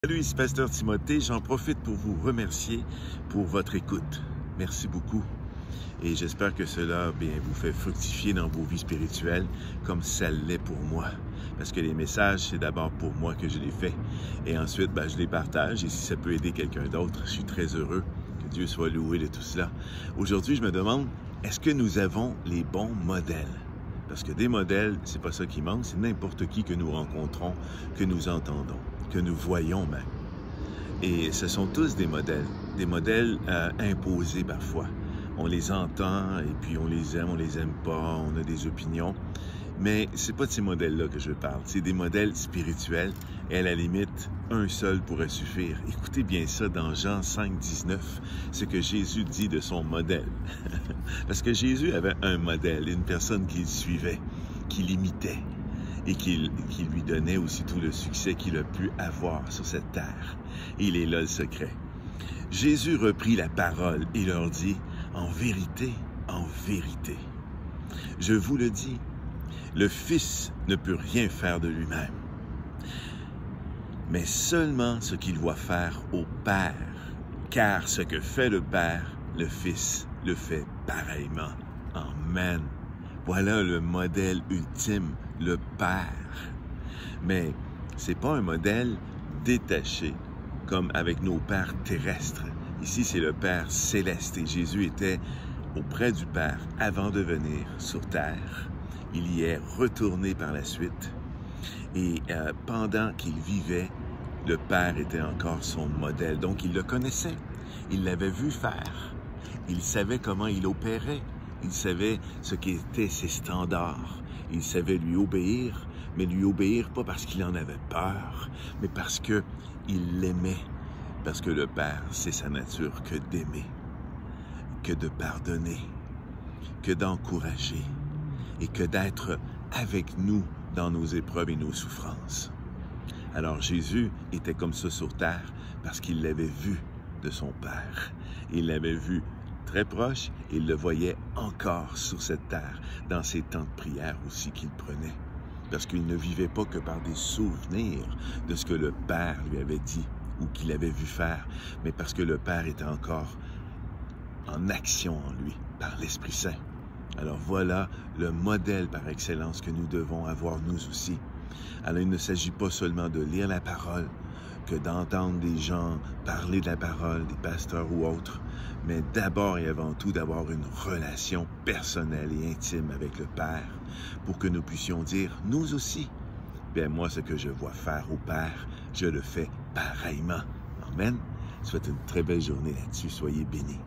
Salut, ici Pasteur Timothée. J'en profite pour vous remercier pour votre écoute. Merci beaucoup. Et j'espère que cela vous fait fructifier dans vos vies spirituelles comme ça l'est pour moi. Parce que les messages, c'est d'abord pour moi que je les fais. Et ensuite, je les partage. Et si ça peut aider quelqu'un d'autre, je suis très heureux. Que Dieu soit loué de tout cela. Aujourd'hui, je me demande, est-ce que nous avons les bons modèles? Parce que des modèles, c'est pas ça qui manque, c'est n'importe qui que nous rencontrons, que nous entendons, que nous voyons même. Et ce sont tous des modèles imposés parfois. On les entend et puis on les aime pas, on a des opinions. Mais c'est pas de ces modèles-là que je parle, c'est des modèles spirituels et à la limite, un seul pourrait suffire. Écoutez bien ça dans Jean 5, 19, ce que Jésus dit de son modèle. Parce que Jésus avait un modèle, une personne qu'il suivait, qu'il imitait et qui lui donnait aussi tout le succès qu'il a pu avoir sur cette terre. Et il est là le secret. Jésus reprit la parole et leur dit, en vérité, je vous le dis, le Fils ne peut rien faire de lui-même, mais seulement ce qu'il voit faire au Père, car ce que fait le Père, le Fils le fait pareillement. Amen. Voilà le modèle ultime, le Père. Mais c'est pas un modèle détaché, comme avec nos pères terrestres. Ici, c'est le Père céleste et Jésus était auprès du Père avant de venir sur terre. Il y est retourné par la suite. Et pendant qu'il vivait, le Père était encore son modèle. Donc, il le connaissait. Il l'avait vu faire. Il savait comment il opérait. Il savait ce qu'étaient ses standards. Il savait lui obéir, mais lui obéir pas parce qu'il en avait peur, mais parce qu'il l'aimait. Parce que le Père, c'est sa nature que d'aimer, que de pardonner, que d'encourager et que d'être avec nous dans nos épreuves et nos souffrances. Alors Jésus était comme ça sur terre parce qu'il l'avait vu de son Père. Il l'avait vu très proche et il le voyait encore sur cette terre, dans ses temps de prière aussi qu'il prenait. Parce qu'il ne vivait pas que par des souvenirs de ce que le Père lui avait dit ou qu'il avait vu faire, mais parce que le Père était encore en action en lui, par l'Esprit Saint. Alors voilà le modèle par excellence que nous devons avoir nous aussi. Alors il ne s'agit pas seulement de lire la parole, que d'entendre des gens parler de la parole, des pasteurs ou autres, mais d'abord et avant tout d'avoir une relation personnelle et intime avec le Père pour que nous puissions dire, nous aussi, moi ce que je vois faire au Père, je le fais pareillement. Amen. Je vous souhaite une très belle journée là-dessus. Soyez bénis.